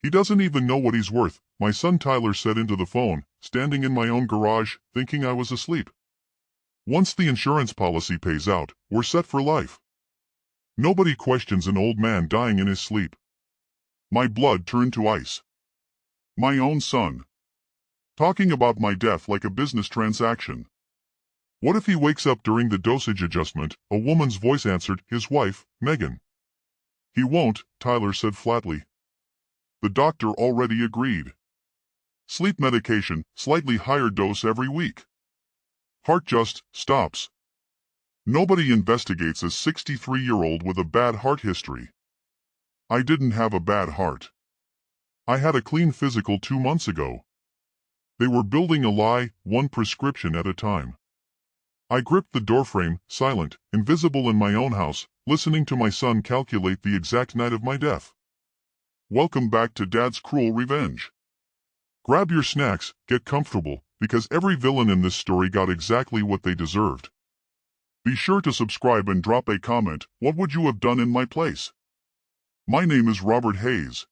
He doesn't even know what he's worth, my son Tyler said into the phone, standing in my own garage, thinking I was asleep. Once the insurance policy pays out, we're set for life. Nobody questions an old man dying in his sleep. My blood turned to ice. My own son. Talking about my death like a business transaction. What if he wakes up during the dosage adjustment? A woman's voice answered, his wife, Megan. He won't, Tyler said flatly. The doctor already agreed. Sleep medication, slightly higher dose every week. Heart just stops. Nobody investigates a 63-year-old with a bad heart history. I didn't have a bad heart. I had a clean physical 2 months ago. They were building a lie, one prescription at a time. I gripped the doorframe, silent, invisible in my own house, listening to my son calculate the exact night of my death. Welcome back to Dad's Cruel Revenge. Grab your snacks, get comfortable, because every villain in this story got exactly what they deserved. Be sure to subscribe and drop a comment. What would you have done in my place? My name is Robert Hayes.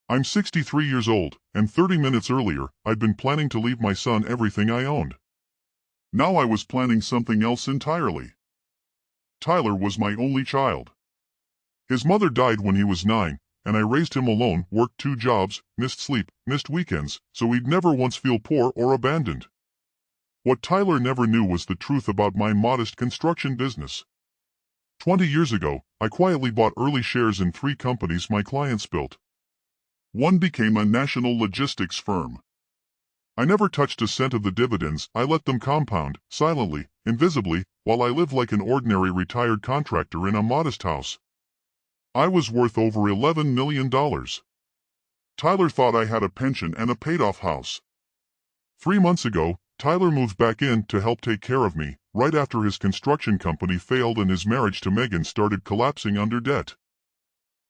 I'm 63 years old, and 30 minutes earlier, I'd been planning to leave my son everything I owned. Now I was planning something else entirely. Tyler was my only child. His mother died when he was 9, and I raised him alone, worked 2 jobs, missed sleep, missed weekends, so he'd never once feel poor or abandoned. What Tyler never knew was the truth about my modest construction business. 20 years ago, I quietly bought early shares in 3 companies my clients built. One became a national logistics firm. I never touched a cent of the dividends. I let them compound, silently, invisibly, while I lived like an ordinary retired contractor in a modest house. I was worth over $11 million. Tyler thought I had a pension and a paid-off house. 3 months ago, Tyler moved back in to help take care of me, right after his construction company failed and his marriage to Megan started collapsing under debt.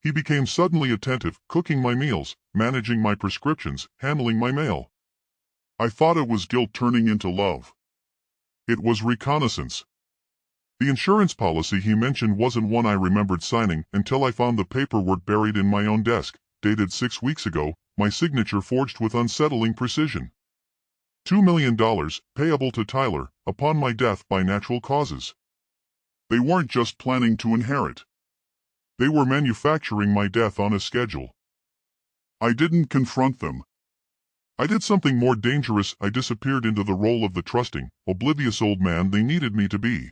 He became suddenly attentive, cooking my meals, managing my prescriptions, handling my mail. I thought it was guilt turning into love. It was reconnaissance. The insurance policy he mentioned wasn't one I remembered signing until I found the paperwork buried in my own desk, dated 6 weeks ago, my signature forged with unsettling precision. $2 million, payable to Tyler, upon my death by natural causes. They weren't just planning to inherit. They were manufacturing my death on a schedule. I didn't confront them. I did something more dangerous. I disappeared into the role of the trusting, oblivious old man they needed me to be.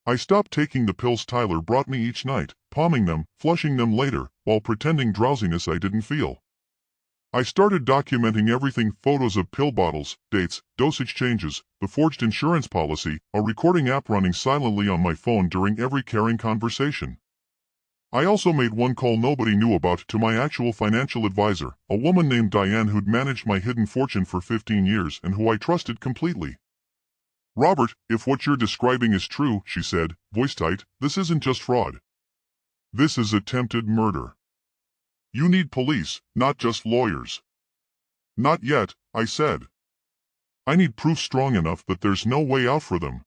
I stopped taking the pills Tyler brought me each night, palming them, flushing them later, while pretending drowsiness I didn't feel. I started documenting everything: photos of pill bottles, dates, dosage changes, the forged insurance policy, a recording app running silently on my phone during every caring conversation. I also made one call nobody knew about to my actual financial advisor, a woman named Diane who'd managed my hidden fortune for 15 years and who I trusted completely. Robert, if what you're describing is true, she said, voice tight, this isn't just fraud. This is attempted murder. You need police, not just lawyers. Not yet, I said. I need proof strong enough that there's no way out for them.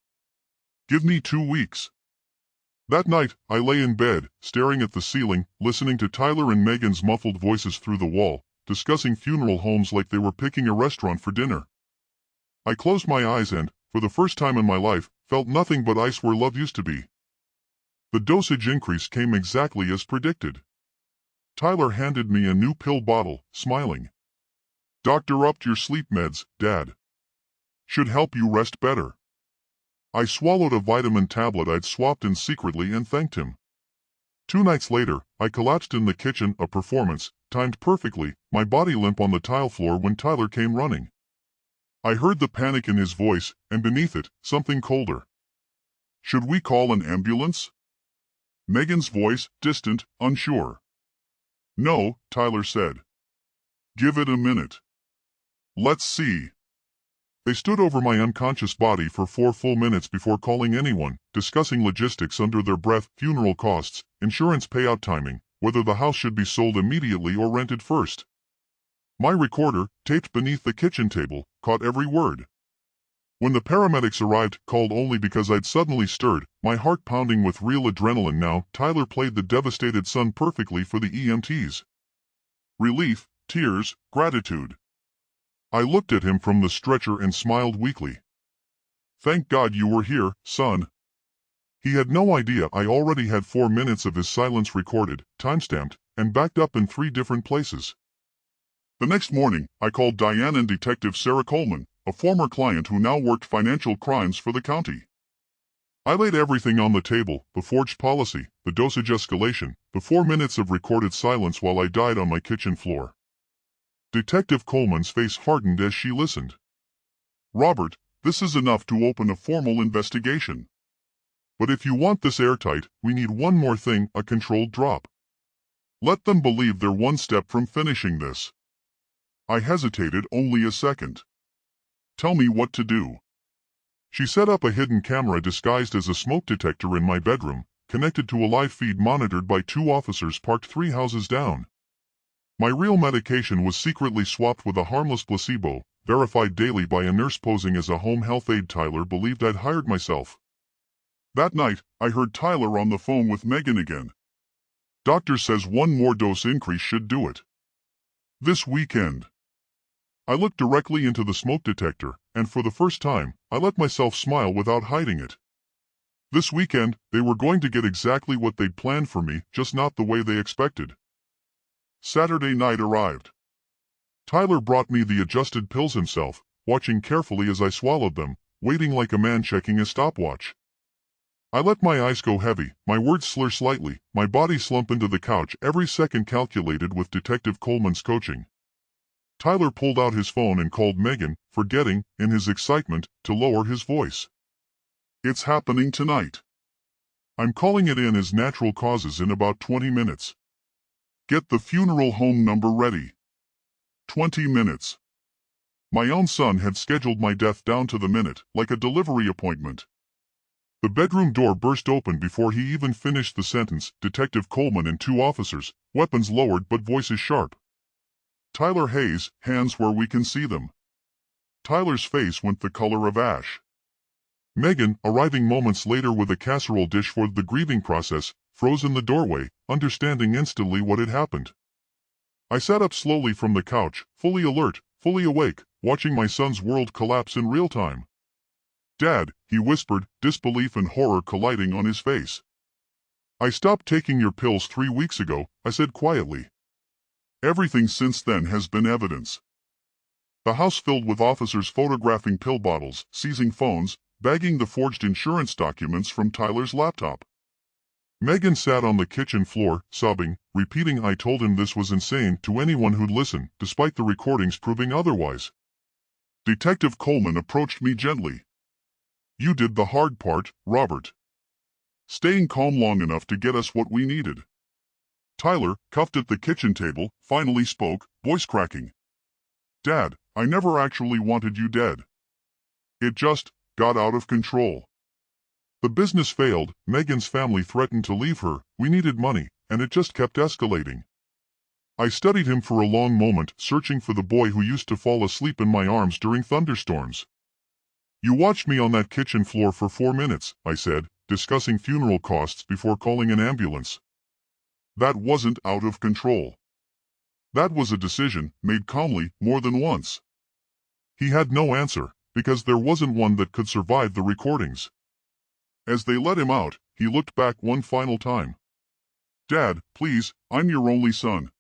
Give me 2 weeks. That night, I lay in bed, staring at the ceiling, listening to Tyler and Megan's muffled voices through the wall, discussing funeral homes like they were picking a restaurant for dinner. I closed my eyes and, for the first time in my life, felt nothing but ice where love used to be. The dosage increase came exactly as predicted. Tyler handed me a new pill bottle, smiling. Doctor upped your sleep meds, Dad. Should help you rest better. I swallowed a vitamin tablet I'd swapped in secretly and thanked him. 2 nights later, I collapsed in the kitchen, a performance, timed perfectly, my body limp on the tile floor when Tyler came running. I heard the panic in his voice, and beneath it, something colder. Should we call an ambulance? Megan's voice, distant, unsure. No, Tyler said. Give it a minute. Let's see. They stood over my unconscious body for 4 full minutes before calling anyone, discussing logistics under their breath, funeral costs, insurance payout timing, whether the house should be sold immediately or rented first. My recorder, taped beneath the kitchen table, caught every word. When the paramedics arrived, called only because I'd suddenly stirred, my heart pounding with real adrenaline now, Tyler played the devastated son perfectly for the EMTs. relief, tears, gratitude. I looked at him from the stretcher and smiled weakly. Thank God you were here, son. He had no idea I already had 4 minutes of his silence recorded, timestamped, and backed up in 3 different places. The next morning, I called Diane and Detective Sarah Coleman, a former client who now worked financial crimes for the county. I laid everything on the table, the forged policy, the dosage escalation, the 4 minutes of recorded silence while I died on my kitchen floor. Detective Coleman's face hardened as she listened. Robert, this is enough to open a formal investigation. But if you want this airtight, we need one more thing, a controlled drop. Let them believe they're one step from finishing this. I hesitated only a second. Tell me what to do. She set up a hidden camera disguised as a smoke detector in my bedroom, connected to a live feed monitored by 2 officers parked 3 houses down. My real medication was secretly swapped with a harmless placebo, verified daily by a nurse posing as a home health aide. Tyler believed I'd hired myself. That night, I heard Tyler on the phone with Megan again. Doctor says 1 more dose increase should do it. This weekend. I looked directly into the smoke detector, and for the first time, I let myself smile without hiding it. This weekend, they were going to get exactly what they'd planned for me, just not the way they expected. Saturday night arrived. Tyler brought me the adjusted pills himself, watching carefully as I swallowed them, waiting like a man checking a stopwatch. I let my eyes go heavy, my words slur slightly, my body slump into the couch, every second calculated with Detective Coleman's coaching. Tyler pulled out his phone and called Megan, forgetting, in his excitement, to lower his voice. It's happening tonight. I'm calling it in as natural causes in about 20 minutes. Get the funeral home number ready. 20 minutes. My own son had scheduled my death down to the minute, like a delivery appointment. The bedroom door burst open before he even finished the sentence. Detective Coleman and 2 officers, weapons lowered but voices sharp. Tyler Hayes, hands where we can see them. Tyler's face went the color of ash. Megan, arriving moments later with a casserole dish for the grieving process, froze in the doorway, understanding instantly what had happened. I sat up slowly from the couch, fully alert, fully awake, watching my son's world collapse in real time. Dad, he whispered, disbelief and horror colliding on his face. I stopped taking your pills 3 weeks ago, I said quietly. Everything since then has been evidence. The house filled with officers photographing pill bottles, seizing phones, bagging the forged insurance documents from Tyler's laptop. Megan sat on the kitchen floor, sobbing, repeating I told him this was insane to anyone who'd listen, despite the recordings proving otherwise. Detective Coleman approached me gently. You did the hard part, Robert. Staying calm long enough to get us what we needed. Tyler, cuffed at the kitchen table, finally spoke, voice cracking. Dad, I never actually wanted you dead. It just got out of control. The business failed, Megan's family threatened to leave her, we needed money, and it just kept escalating. I studied him for a long moment, searching for the boy who used to fall asleep in my arms during thunderstorms. You watched me on that kitchen floor for 4 minutes, I said, discussing funeral costs before calling an ambulance. That wasn't out of control. That was a decision, made calmly, more than once. He had no answer, because there wasn't one that could survive the recordings. As they let him out, he looked back one final time. Dad, please, I'm your only son.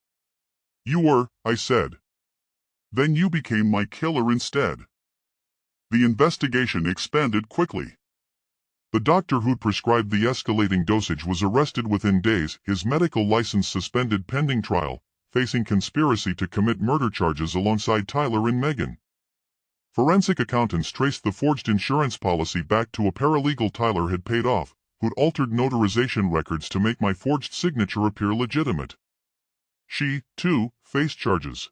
You were, I said. Then you became my killer instead. The investigation expanded quickly. The doctor who'd prescribed the escalating dosage was arrested within days, his medical license suspended pending trial, facing conspiracy to commit murder charges alongside Tyler and Megan. Forensic accountants traced the forged insurance policy back to a paralegal Tyler had paid off, who'd altered notarization records to make my forged signature appear legitimate. She, too, faced charges.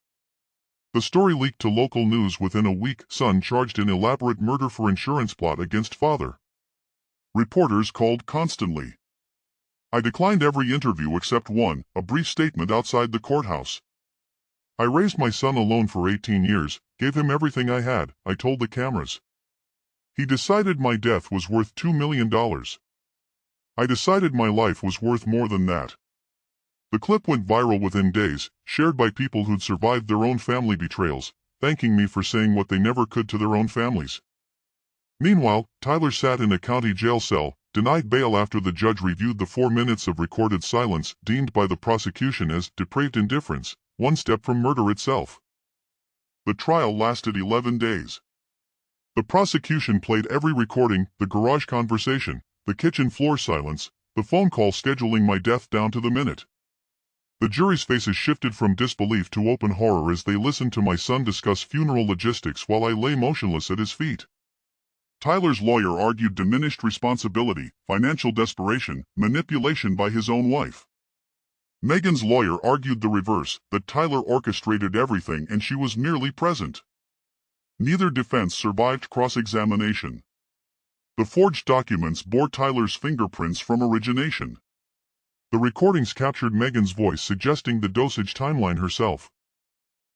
The story leaked to local news within a week, son charged in elaborate murder for insurance plot against father. Reporters called constantly. I declined every interview except one, a brief statement outside the courthouse. I raised my son alone for 18 years, gave him everything I had, I told the cameras. He decided my death was worth $2 million. I decided my life was worth more than that. The clip went viral within days, shared by people who'd survived their own family betrayals, thanking me for saying what they never could to their own families. Meanwhile, Tyler sat in a county jail cell, denied bail after the judge reviewed the 4 minutes of recorded silence deemed by the prosecution as depraved indifference, one step from murder itself. The trial lasted 11 days. The prosecution played every recording, the garage conversation, the kitchen floor silence, the phone call scheduling my death down to the minute. The jury's faces shifted from disbelief to open horror as they listened to my son discuss funeral logistics while I lay motionless at his feet. Tyler's lawyer argued diminished responsibility, financial desperation, manipulation by his own wife. Megan's lawyer argued the reverse, that Tyler orchestrated everything and she was merely present. Neither defense survived cross-examination. The forged documents bore Tyler's fingerprints from origination. The recordings captured Megan's voice suggesting the dosage timeline herself.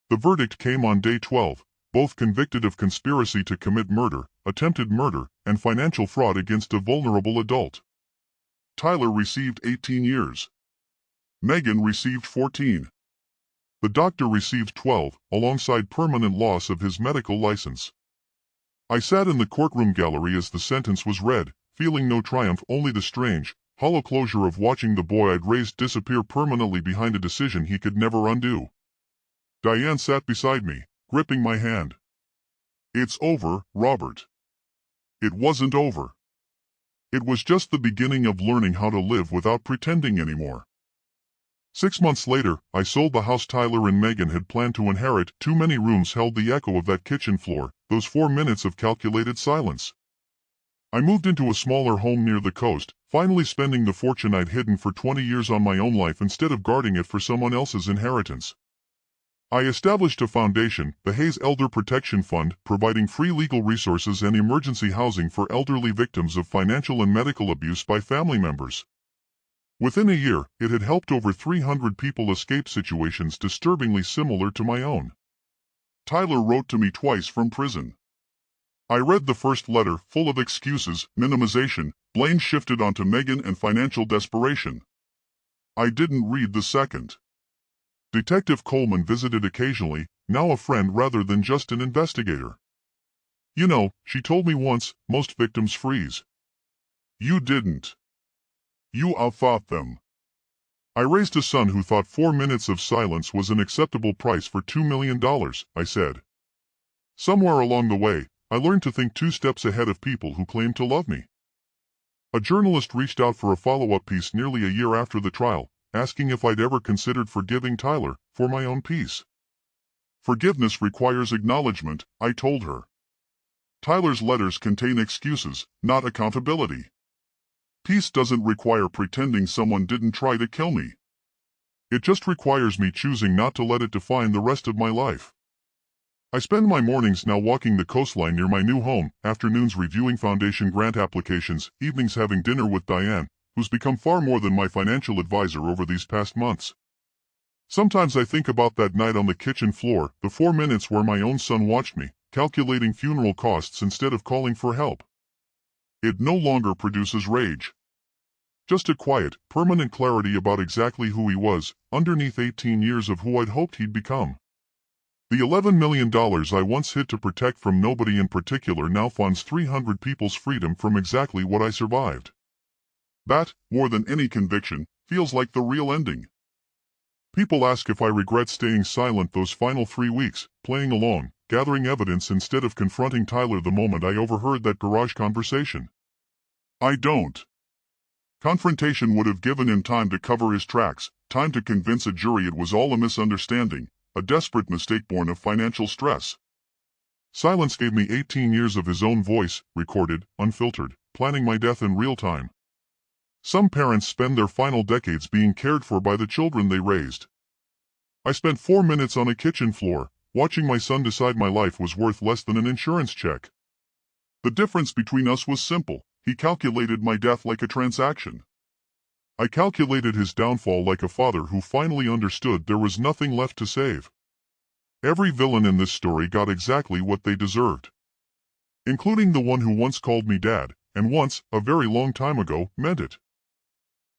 The verdict came on day 12, both convicted of conspiracy to commit murder, attempted murder, and financial fraud against a vulnerable adult. Tyler received 18 years. Megan received 14. The doctor received 12, alongside permanent loss of his medical license. I sat in the courtroom gallery as the sentence was read, feeling no triumph, only the strange, hollow closure of watching the boy I'd raised disappear permanently behind a decision he could never undo. Diane sat beside me, gripping my hand. "It's over, Robert." It wasn't over. It was just the beginning of learning how to live without pretending anymore. 6 months later, I sold the house Tyler and Megan had planned to inherit. Too many rooms held the echo of that kitchen floor, those 4 minutes of calculated silence. I moved into a smaller home near the coast, finally spending the fortune I'd hidden for 20 years on my own life instead of guarding it for someone else's inheritance. I established a foundation, the Hayes Elder Protection Fund, providing free legal resources and emergency housing for elderly victims of financial and medical abuse by family members. Within a year, it had helped over 300 people escape situations disturbingly similar to my own. Tyler wrote to me twice from prison. I read the first letter, full of excuses, minimization, blame shifted onto Megan and financial desperation. I didn't read the second. Detective Coleman visited occasionally, now a friend rather than just an investigator. "You know," she told me once, "most victims freeze." You didn't. You outthought them. I raised a son who thought 4 minutes of silence was an acceptable price for $2 million, I said. Somewhere along the way, I learned to think 2 steps ahead of people who claimed to love me. A journalist reached out for a follow-up piece nearly a year after the trial, asking if I'd ever considered forgiving Tyler, for my own peace. Forgiveness requires acknowledgement, I told her. Tyler's letters contain excuses, not accountability. Peace doesn't require pretending someone didn't try to kill me. It just requires me choosing not to let it define the rest of my life. I spend my mornings now walking the coastline near my new home, afternoons reviewing foundation grant applications, evenings having dinner with Diane, who's become far more than my financial advisor over these past months. Sometimes I think about that night on the kitchen floor, the 4 minutes where my own son watched me, calculating funeral costs instead of calling for help. It no longer produces rage. Just a quiet, permanent clarity about exactly who he was, underneath 18 years of who I'd hoped he'd become. The $11 million I once hid to protect from nobody in particular now funds 300 people's freedom from exactly what I survived. That, more than any conviction, feels like the real ending. People ask if I regret staying silent those final 3 weeks, playing along, gathering evidence instead of confronting Tyler the moment I overheard that garage conversation. I don't. Confrontation would have given him time to cover his tracks, time to convince a jury it was all a misunderstanding, a desperate mistake born of financial stress. Silence gave me 18 years of his own voice, recorded, unfiltered, planning my death in real time. Some parents spend their final decades being cared for by the children they raised. I spent 4 minutes on a kitchen floor, watching my son decide my life was worth less than an insurance check. The difference between us was simple. He calculated my death like a transaction. I calculated his downfall like a father who finally understood there was nothing left to save. Every villain in this story got exactly what they deserved. Including the one who once called me dad, and once, a very long time ago, meant it.